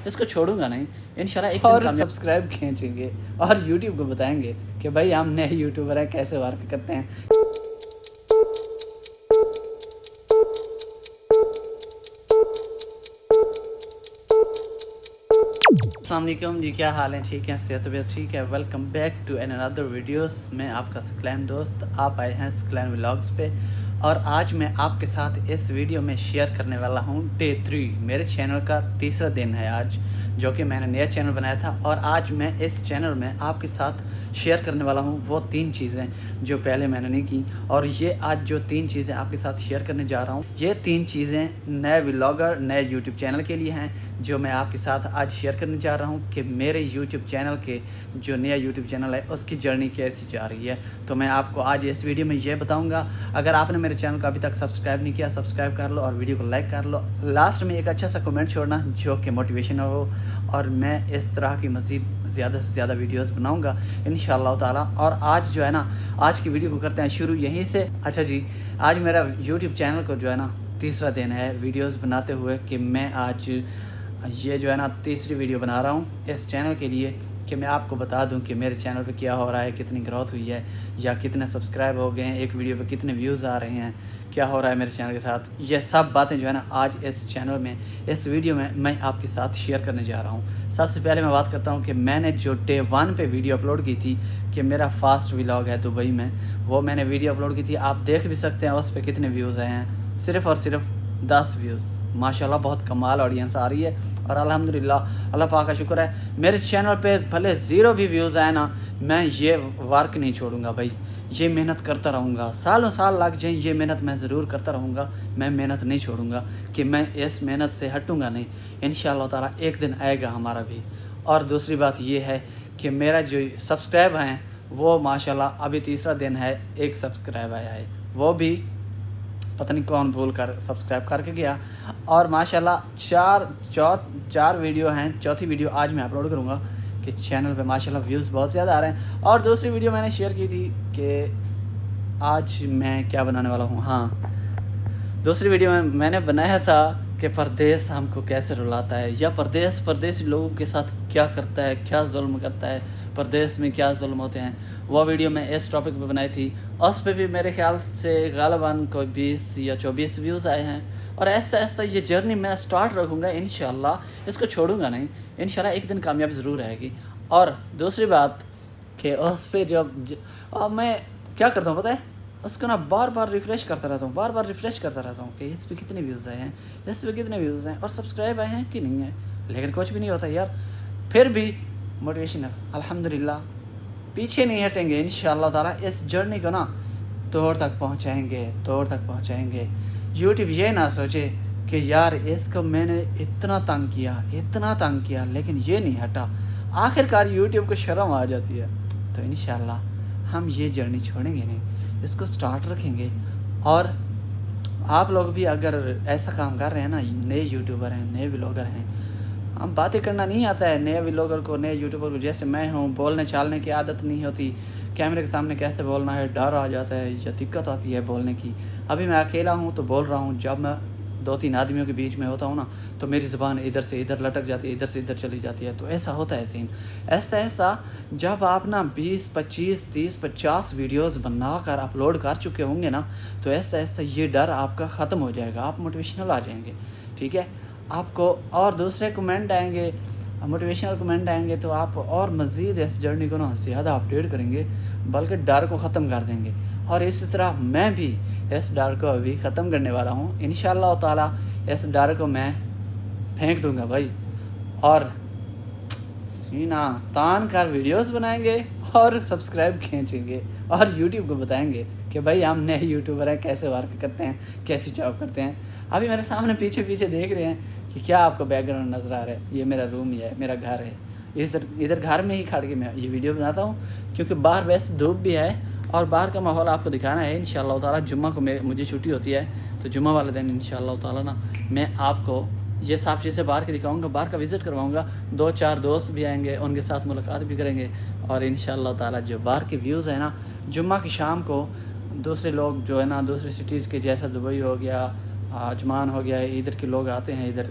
اس کو چھوڑوں گا نہیں انشاءاللہ ایک اور سبسکرائب کھینچیں گے اور یوٹیوب کو بتائیں گے کہ بھائی ہم نئے یوٹیوبر ہیں کیسے ورک کرتے ہیں۔ السلام علیکم جی، کیا حال ہیں؟ ٹھیک ہیں؟ صحت طبیعت ٹھیک ہے؟ ویلکم بیک ٹو این اندر ویڈیوز۔ میں آپ کا سکلین دوست، آپ آئے ہیں سکلین ولاگز پہ، اور آج میں آپ کے ساتھ اس ویڈیو میں شیئر کرنے والا ہوں ڈے 3 میرے چینل کا تیسرا دن ہے آج، جو کہ میں نے نیا چینل بنایا تھا، اور آج میں اس چینل میں آپ کے ساتھ شیئر کرنے والا ہوں وہ 3 چیزیں جو پہلے میں نے نہیں کی، اور یہ آج جو 3 چیزیں آپ کے ساتھ شیئر کرنے جا رہا ہوں، یہ 3 چیزیں نئے ولاگر نئے یوٹیوب چینل کے لیے ہیں، جو میں آپ کے ساتھ آج شیئر کرنے جا رہا ہوں کہ میرے یوٹیوب چینل کے جو نیا یوٹیوب چینل ہے اس کی جرنی کیسی جا رہی ہے۔ تو میں آپ کو آج اس ویڈیو میں یہ بتاؤں گا۔ اگر آپ نے میرے چینل کو ابھی تک سبسکرائب نہیں کیا، سبسکرائب کر لو اور ویڈیو کو لائک کر لو۔ لاسٹ میں ایک اچھا سا کمنٹ چھوڑنا جو کہ موٹیویشن ہو، اور میں اس طرح کی مزید زیادہ سے زیادہ ویڈیوز بناؤں گا انشاءاللہ تعالی۔ اور آج جو ہے نا، آج کی ویڈیو کو کرتے ہیں شروع یہیں سے۔ اچھا جی، آج میرا یوٹیوب چینل کو جو ہے نا تیسرا دن ہے ویڈیوز بناتے ہوئے، کہ میں آج یہ جو ہے نا تیسری ویڈیو بنا رہا ہوں اس چینل کے لیے، کہ میں آپ کو بتا دوں کہ میرے چینل پہ کیا ہو رہا ہے، کتنی گروتھ ہوئی ہے، یا کتنے سبسکرائب ہو گئے ہیں، ایک ویڈیو پہ کتنے ویوز آ رہے ہیں، کیا ہو رہا ہے میرے چینل کے ساتھ۔ یہ سب باتیں جو ہے نا آج اس چینل میں اس ویڈیو میں آپ کے ساتھ شیئر کرنے جا رہا ہوں۔ سب سے پہلے میں بات کرتا ہوں کہ میں نے جو ڈے 1 پہ ویڈیو اپلوڈ کی تھی کہ میرا فاسٹ ولاگ ہے دبئی میں، وہ میں نے ویڈیو اپلوڈ کی تھی، آپ دیکھ بھی سکتے ہیں اس پہ کتنے ویوز آئے ہیں، صرف اور صرف 10 ویوز۔ ماشاءاللہ بہت کمال آڈینس آ رہی ہے، اور الحمدللہ اللہ پاک کا شکر ہے۔ میرے چینل پہ بھلے 0 بھی ویوز آئے نا، میں یہ ورک نہیں چھوڑوں گا بھائی، یہ محنت کرتا رہوں گا، سالوں سال لگ جائیں یہ محنت میں ضرور کرتا رہوں گا، میں محنت نہیں چھوڑوں گا، کہ میں اس محنت سے ہٹوں گا نہیں انشاءاللہ تعالی، ایک دن آئے گا ہمارا بھی۔ اور دوسری بات یہ ہے کہ میرا جو سبسکرائب ہیں وہ ماشاءاللہ ابھی تیسرا دن ہے 1 سبسکرائب آیا ہے، وہ بھی پتہ نہیں کون بھول کر سبسکرائب کر کے گیا۔ اور ماشاءاللہ 4 ویڈیو ہیں، چوتھی ویڈیو آج میں اپلوڈ کروں گا، کہ چینل پہ ماشاءاللہ ویوز بہت زیادہ آ رہے ہیں۔ اور دوسری ویڈیو میں نے شیئر کی تھی کہ آج میں کیا بنانے والا ہوں، ہاں دوسری ویڈیو میں نے بنایا تھا کہ پردیس ہم کو کیسے رلاتا ہے، یا پردیسی لوگوں کے ساتھ کیا کرتا ہے، کیا ظلم کرتا ہے، پردیس میں کیا ظلم ہوتے ہیں، وہ ویڈیو میں اس ٹاپک پہ بنائی تھی۔ اس پہ بھی میرے خیال سے غالباً کوئی 20 یا 24 ویوز آئے ہیں، اور ایسا ایسا یہ جرنی میں سٹارٹ رکھوں گا انشاءاللہ، اس کو چھوڑوں گا نہیں انشاءاللہ، ایک دن کامیاب ضرور رہے گی۔ اور دوسری بات کہ اس پہ میں کیا کرتا ہوں پتہ ہے، اس کو نا بار بار ریفریش کرتا رہتا ہوں، کہ اس پہ کتنے ویوز آئے ہیں، اس پہ کتنے ویوز ہیں، اور سبسکرائب آئے ہیں کہ نہیں ہیں، لیکن کچھ بھی نہیں ہوتا یار، پھر بھی موٹیویشنل الحمدللہ، پیچھے نہیں ہٹیں گے انشاءاللہ تعالیٰ، اس جرنی کو نا توڑ تک پہنچائیں گے۔ یوٹیوب یہ نہ سوچے کہ یار اس کو میں نے اتنا تنگ کیا لیکن یہ نہیں ہٹا، آخر کار یوٹیوب کو شرم آ جاتی ہے، تو انشاءاللہ ہم یہ جرنی چھوڑیں گے نہیں، اس کو سٹارٹ رکھیں گے۔ اور آپ لوگ بھی اگر ایسا کام کر رہے ہیں نا، نئے یوٹیوبر ہیں، نئے ولاگر ہیں، ہم باتیں کرنا نہیں آتا ہے نئے ولاگر کو، نئے یوٹیوبر کو، جیسے میں ہوں، بولنے چالنے کی عادت نہیں ہوتی، کیمرے کے سامنے کیسے بولنا ہے، ڈر آ جاتا ہے یا دقت آتی ہے بولنے کی۔ ابھی میں اکیلا ہوں تو بول رہا ہوں، جب میں 2-3 آدمیوں کے بیچ میں ہوتا ہوں نا، تو میری زبان ادھر سے ادھر لٹک جاتی ہے، ادھر سے ادھر چلی جاتی ہے، تو ایسا ہوتا ہے سین۔ ایسا جب آپ نا 20 25 30 50 ویڈیوز بنا کر اپلوڈ کر چکے ہوں گے نا، تو ایسا یہ ڈر آپ کا ختم ہو جائے گا، آپ موٹیویشنل آ جائیں گے، ٹھیک ہے آپ کو۔ اور دوسرے کمنٹ آئیں گے، موٹیویشنل کمنٹ آئیں گے، تو آپ اور مزید اس جرنی کو نا زیادہ اپڈیٹ کریں گے، بلکہ ڈر کو ختم کر دیں گے۔ اور اسی طرح میں بھی اس ڈر کو ابھی ختم کرنے والا ہوں انشاءاللہ تعالی، اس ڈر کو میں پھینک دوں گا بھائی، اور سینہ تان کر ویڈیوز بنائیں گے اور سبسکرائب کھینچیں گے، اور یوٹیوب کو بتائیں گے کہ بھائی ہم نئے یوٹیوبر ہیں، کیسے ورک کرتے ہیں، کیسی جاب کرتے ہیں۔ ابھی میرے سامنے پیچھے دیکھ رہے ہیں کہ کیا آپ کو بیک گراؤنڈ نظر آ رہا ہے، یہ میرا روم ہی ہے، میرا گھر ہے، ادھر گھر میں ہی کھڑ کے میں یہ ویڈیو بناتا ہوں، کیونکہ باہر ویسے دھوپ بھی ہے، اور باہر کا ماحول آپ کو دکھانا ہے انشاءاللہ تعالیٰ۔ جمعہ کو مجھے چھٹی ہوتی ہے، تو جمعہ والے دن انشاءاللہ تعالیٰ نا میں آپ کو یہ سب چیزیں باہر کے دکھاؤں گا، باہر کا وزٹ کرواؤں گا، 2-4 دوست بھی آئیں گے، ان کے ساتھ ملاقات بھی کریں گے، اور انشاءاللہ تعالیٰ جو باہر کے ویوز ہیں نا، جمعہ کی شام کو دوسرے لوگ جو ہے نا دوسری سٹیز کے، جیسا دبئی ہو گیا، عجمان ہو گیا، ادھر کے لوگ آتے ہیں ادھر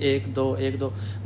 1-2